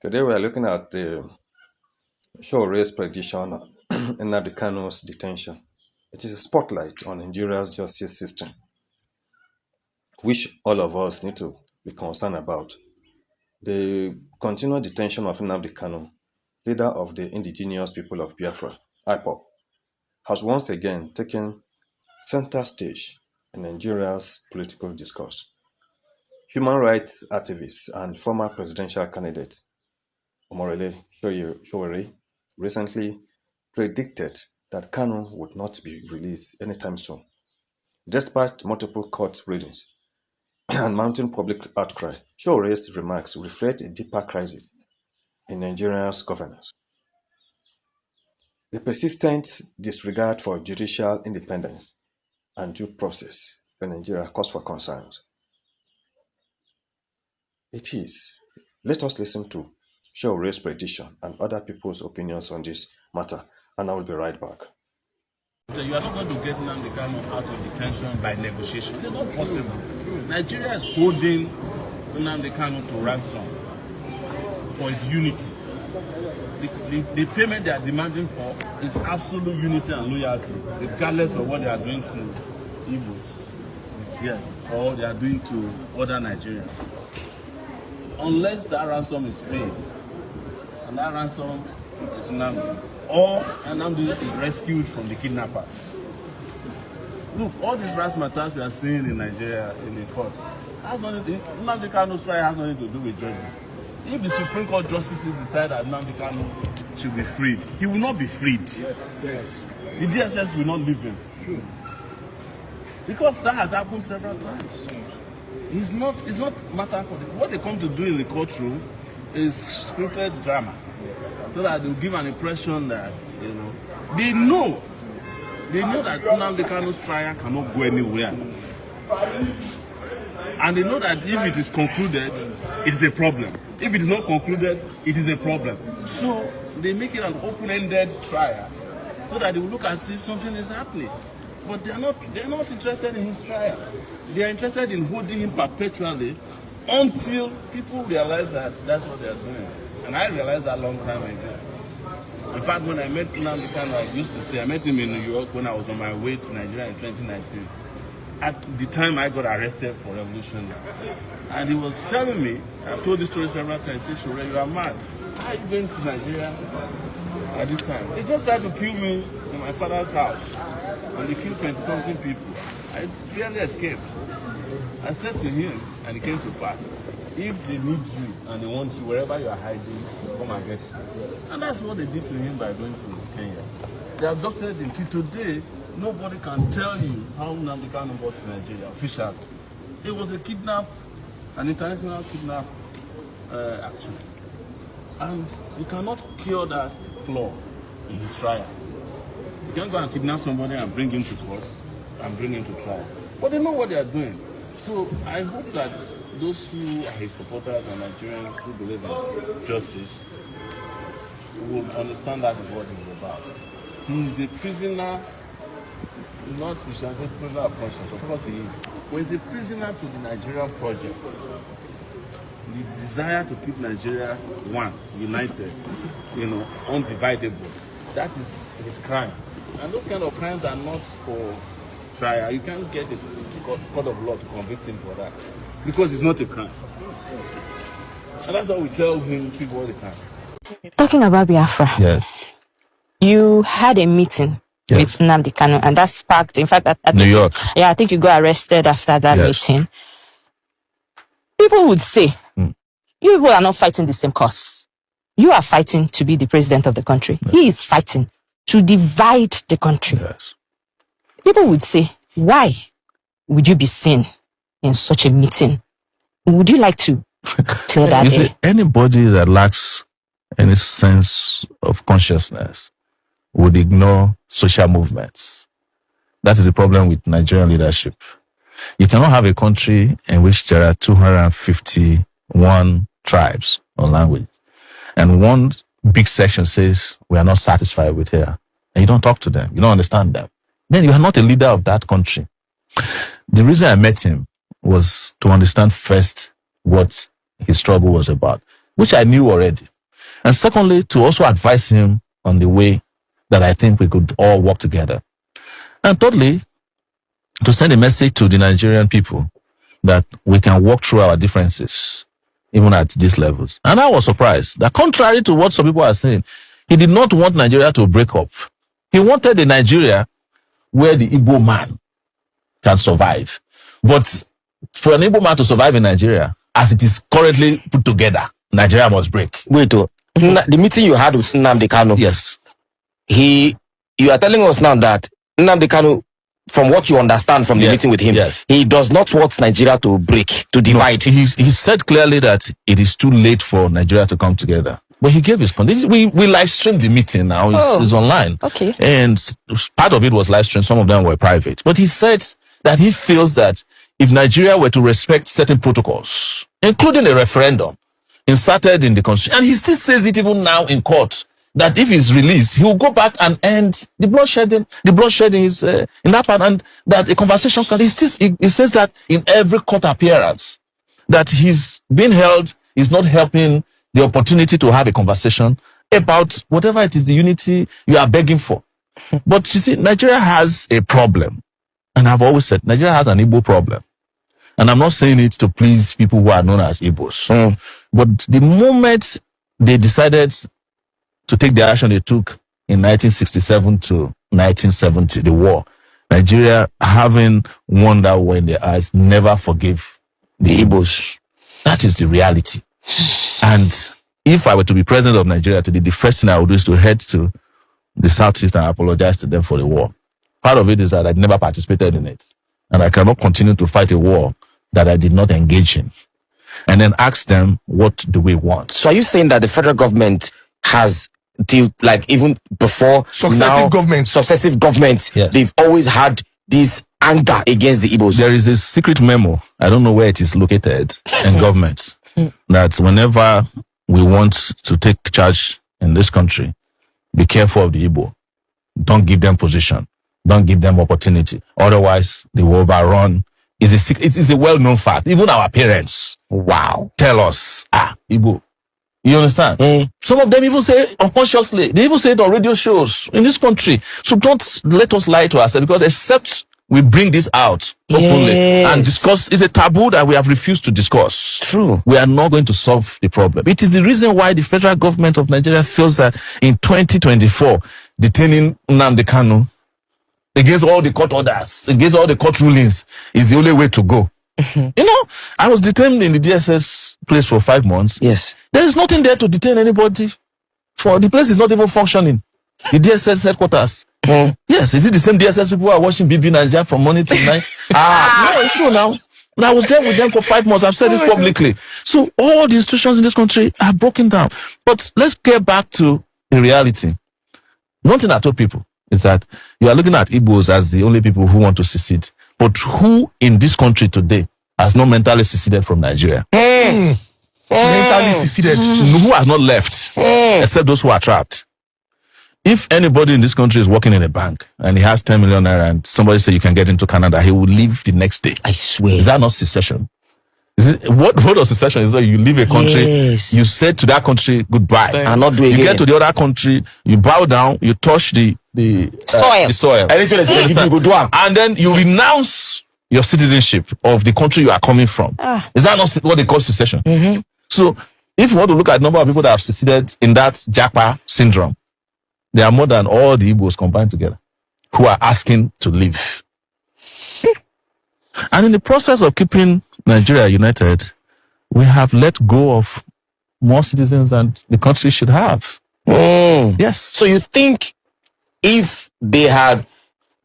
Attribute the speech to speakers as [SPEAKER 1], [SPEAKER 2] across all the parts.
[SPEAKER 1] Today we are looking at the Sowore's prediction on Nnamdi Kanu's detention. It is a spotlight on Nigeria's justice system, which all of us need to be concerned about. The continued detention of Nnamdi Kanu, leader of the indigenous people of Biafra, IPOB, has once again taken center stage in Nigeria's political discourse. Human rights activist and former presidential candidate Omoyele Sowore recently predicted that Kanu would not be released anytime soon. Despite multiple court rulings and mounting public outcry, Sowore's remarks reflect a deeper crisis in Nigeria's governance. The persistent disregard for judicial independence and due process in Nigeria cause for concerns. It is. Let us listen to Sowore's prediction and other people's opinions on this matter, and I will be right back.
[SPEAKER 2] You are not going to get Nnamdi Kanu out of detention by negotiation. It's not possible. Nigeria is holding Nnamdi Kanu to ransom for his unity. The payment they are demanding for is absolute unity and loyalty, regardless of what they are doing to Igbos, yes, or they are doing to other Nigerians. Unless that ransom is paid, and that ransom is Nnamdi, or Nnamdi is rescued from the kidnappers. Look, all these razzmatazz we are seeing in Nigeria in the court, Nnamdi Kanu's trial has nothing to do with judges. If the Supreme Court justices decide that Nnamdi Kanu should be freed, he will not be freed. Yes. The DSS will not leave him. Because that has happened several times. It's not matter for what they come to do in the courtroom is scripted drama. So that they'll give an impression that, they know that Nnamdi Kanu's trial cannot go anywhere. And they know that if it is concluded, it is a problem. If it is not concluded, it is a problem. So they make it an open-ended trial so that they will look as if something is happening. But they're not interested in his trial. They are interested in holding him perpetually until people realize that that's what they are doing. And I realized that a long time ago. In fact, when I met Nnamdi Kanu, I used to say, I met him in New York when I was on my way to Nigeria in 2019. At the time I got arrested for revolution. And he was telling me, I've told this story several times, he said, Sowore, you are mad. How are you going to Nigeria at this time? They just tried to kill me in my father's house. And they killed 20-something people. I barely escaped. I said to him, and he came to pass, if they need you and they want you, wherever you are hiding, come and get you. And that's what they did to him by going to Kenya. They abducted him. Till today, nobody can tell you how Nnamdi Kanu got to Nigeria officially. It was a kidnap, an international kidnap action. And you cannot cure that flaw in his trial. You can't go and kidnap somebody and bring him to court and bring him to trial. But they know what they are doing. So I hope that those who are his supporters and Nigerians who believe in justice will understand that is what he's about. He is a prisoner, not we shall say prisoner of conscience, of course he is. But he's a prisoner to the Nigerian project. The desire to keep Nigeria one, united, undividable. That is his crime. And those kind of crimes are not for trial. You can't get a court of law to convict him for that. Because it's not a crime. And that's what we tell people all the time.
[SPEAKER 3] Talking about Biafra.
[SPEAKER 4] Yes.
[SPEAKER 3] You had a meeting with Nnamdi Kanu, and that sparked, in fact,
[SPEAKER 4] New York.
[SPEAKER 3] Yeah, I think you got arrested after that meeting. People would say, you people are not fighting the same cause. You are fighting to be the president of the country. Yes. He is fighting to divide the country.
[SPEAKER 4] Yes.
[SPEAKER 3] People would say, why would you be seen in such a meeting? Would you like to clear that
[SPEAKER 4] Is it anybody that lacks any sense of consciousness would ignore social movements? That is the problem with Nigerian leadership. You cannot have a country in which there are 251 tribes or languages, and one big section says we are not satisfied with here, and you don't talk to them, you don't understand them. Then you are not a leader of that country. The reason I met him was to understand first what his struggle was about. which I knew already. And secondly, to also advise him on the way that I think we could all work together. And thirdly, to send a message to the Nigerian people that we can work through our differences, even at these levels. And I was surprised that contrary to what some people are saying, he did not want Nigeria to break up. He wanted a Nigeria where the Igbo man can survive. But for an Igbo man to survive in Nigeria, as it is currently put together, Nigeria must break.
[SPEAKER 5] Wait, the meeting you had with Nnamdi Kanu.
[SPEAKER 4] Yes.
[SPEAKER 5] You are telling us now that Nnamdi Kanu, from what you understand from the meeting with him, he does not want Nigeria to break, to divide.
[SPEAKER 4] No, he said clearly that it is too late for Nigeria to come together. But he gave his conditions. We live streamed the meeting now. It's online.
[SPEAKER 3] Okay.
[SPEAKER 4] And part of it was live streamed. Some of them were private. But he said that he feels that if Nigeria were to respect certain protocols, including a referendum inserted in the constitution, and he still says it even now in court, that if he's released, he will go back and end the bloodshedding. The bloodshedding is in that part, and that a conversation can. He says that in every court appearance, that he's being held is not helping the opportunity to have a conversation about whatever it is, the unity you are begging for. But you see, Nigeria has a problem, and I've always said Nigeria has an Igbo problem. And I'm not saying it to please people who are known as Igbos. But the moment they decided to take the action they took in 1967 to 1970, the war, Nigeria, having won that war in their eyes, never forgave the Igbos. That is the reality. And if I were to be president of Nigeria today, the first thing I would do is to head to the Southeast and apologize to them for the war. Part of it is that I never participated in it. And I cannot continue to fight a war that I did not engage in. And then ask them, what do we want?
[SPEAKER 5] So are you saying that the federal government has, even before successive governments,
[SPEAKER 4] yes,
[SPEAKER 5] they've always had this anger against the Igbos?
[SPEAKER 4] There is a secret memo, I don't know where it is located, in government, that whenever we want to take charge in this country, be careful of the Igbo. Don't give them position. Don't give them opportunity. Otherwise, they will overrun. It is a well-known fact. Even our parents, tell us, Igbo. You understand? Some of them even say unconsciously. They even say it on radio shows in this country. So don't let us lie to ourselves, because except we bring this out openly and discuss, it's a taboo that we have refused to discuss.
[SPEAKER 5] True.
[SPEAKER 4] We are not going to solve the problem. It is the reason why the federal government of Nigeria feels that in 2024, detaining Nnamdi Kanu against all the court orders, against all the court rulings, is the only way to go. You know, I was detained in the DSS place for 5 months.
[SPEAKER 5] Yes.
[SPEAKER 4] There is nothing there to detain anybody. For the place is not even functioning. The DSS headquarters. Yes, is it the same DSS people who are watching BB Nigeria from morning to night? No, it's true now. And I was there with them for 5 months. I've said this publicly. So all the institutions in this country are broken down. But let's get back to the reality. One thing I told people is that you are looking at Igbos as the only people who want to secede. But who in this country today has not mentally seceded from Nigeria? Mentally seceded. Who has not left? Except those who are trapped. If anybody in this country is working in a bank and he has 10 million naira and somebody say you can get into Canada, he will leave the next day.
[SPEAKER 5] I swear.
[SPEAKER 4] Is that not secession? Is it what of secession is that you leave a country, you say to that country goodbye,
[SPEAKER 5] and not do it.
[SPEAKER 4] You get to the other country, you bow down, you touch the soil. And then you renounce your citizenship of the country you are coming from. Is that not what they call secession? So if you want to look at the number of people that have seceded in that Japa syndrome, there are more than all the Igbos combined together who are asking to leave. And in the process of keeping Nigeria united, we have let go of more citizens than the country should have. Yes.
[SPEAKER 5] So you think if they had,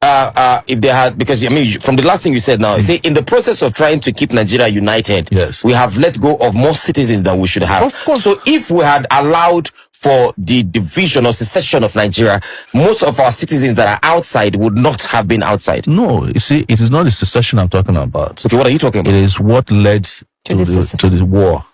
[SPEAKER 5] because I mean, from the last thing you said now, you say in the process of trying to keep Nigeria united,
[SPEAKER 4] yes,
[SPEAKER 5] we have let go of more citizens than we should have.
[SPEAKER 4] Of course.
[SPEAKER 5] So if we had allowed for the division or secession of Nigeria, most of our citizens that are outside would not have been outside.
[SPEAKER 4] No, you see, it is not the secession I'm talking about.
[SPEAKER 5] Okay, what are you talking about?
[SPEAKER 4] It is what led to the war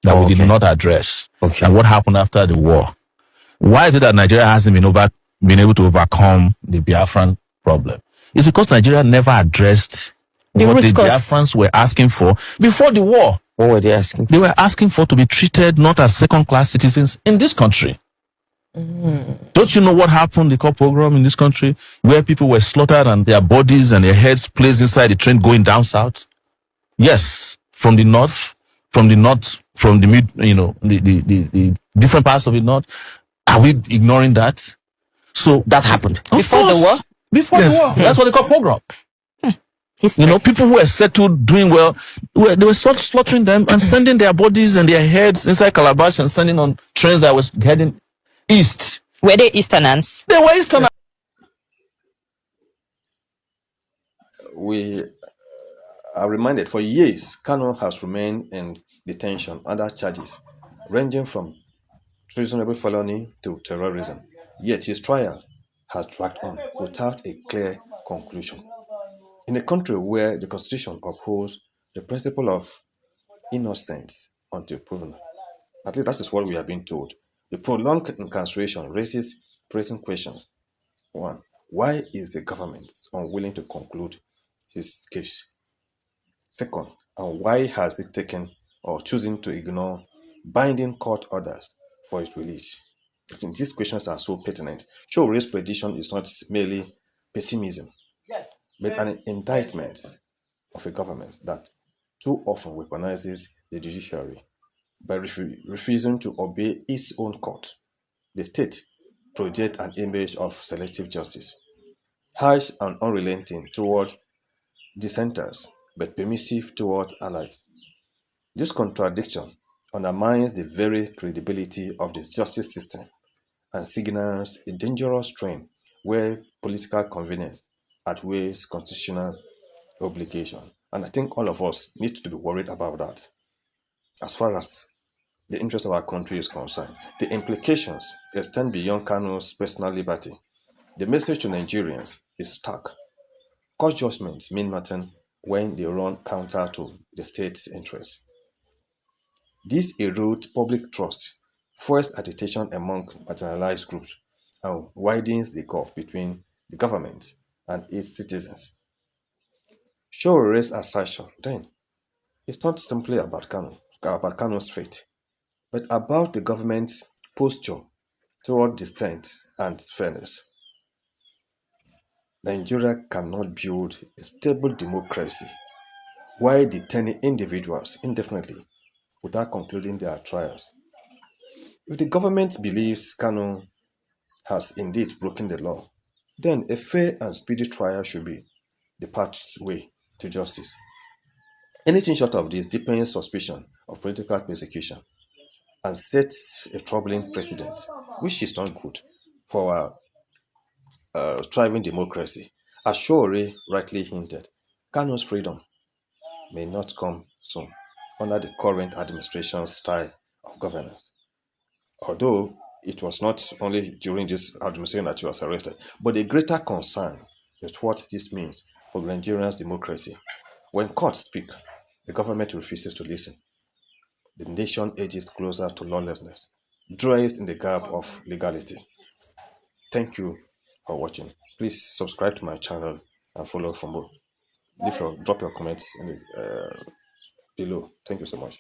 [SPEAKER 4] that we did not address.
[SPEAKER 5] Okay.
[SPEAKER 4] And what happened after the war. Why is it that Nigeria hasn't been able to overcome the Biafran problem? It's because Nigeria never addressed what the Biafrans were asking for before the war.
[SPEAKER 5] What were they asking?
[SPEAKER 4] They were asking for to be treated not as second-class citizens in this country. Don't you know what happened, the Cup pogrom in this country, where people were slaughtered and their bodies and their heads placed inside the train going down south? Yes, from the north, from the mid, the different parts of the north. Are we ignoring that? So
[SPEAKER 5] that happened
[SPEAKER 3] before the war.
[SPEAKER 4] Before the war, that's what they call pogrom. People who were settled, doing well, they were slaughtering them and sending their bodies and their heads inside calabash and sending on trains that was heading east.
[SPEAKER 3] Were they Easterners?
[SPEAKER 4] They were Easterners.
[SPEAKER 1] We are reminded for years, Kanu has remained in detention under charges ranging from treasonable felony to terrorism. Yet his trial has dragged on without a clear conclusion. In a country where the Constitution upholds the principle of innocence until proven, at least that is what we have been told, the prolonged incarceration raises pressing questions. One, why is the government unwilling to conclude his case? Second, and why has it taken or choosing to ignore binding court orders for its release? I think these questions are so pertinent. Sowore's prediction is not merely pessimism, but an indictment of a government that too often weaponizes the judiciary by refusing to obey its own court. The state projects an image of selective justice, harsh and unrelenting toward dissenters, but permissive toward allies. This contradiction undermines the very credibility of the justice system and signals a dangerous trend where political convenience outweighs constitutional obligation. And I think all of us need to be worried about that. As far as the interest of our country is concerned, the implications extend beyond Kanu's personal liberty. The message to Nigerians is stark. Court judgments mean nothing when they run counter to the state's interest. This erodes public trust, fuels agitation among marginalized groups, and widens the gulf between the government and its citizens. Sowore's assertion, then, is not simply about Kanu's fate, but about the government's posture toward dissent and fairness. Nigeria cannot build a stable democracy while detaining individuals indefinitely without concluding their trials. If the government believes Kanu has indeed broken the law, then a fair and speedy trial should be the pathway to justice. Anything short of this deepens suspicion of political persecution and sets a troubling precedent, which is not good for our thriving democracy. As Sowore rightly hinted, Kanu's freedom may not come soon under the current administration's style of governance. Although it was not only during this administration that he was arrested, but the greater concern is what this means for Nigeria's democracy. When courts speak, the government refuses to listen. The nation edges closer to lawlessness, dries in the gap of legality. Thank you for watching. Please subscribe to my channel and follow for more. Drop your comments in the, below. Thank you so much.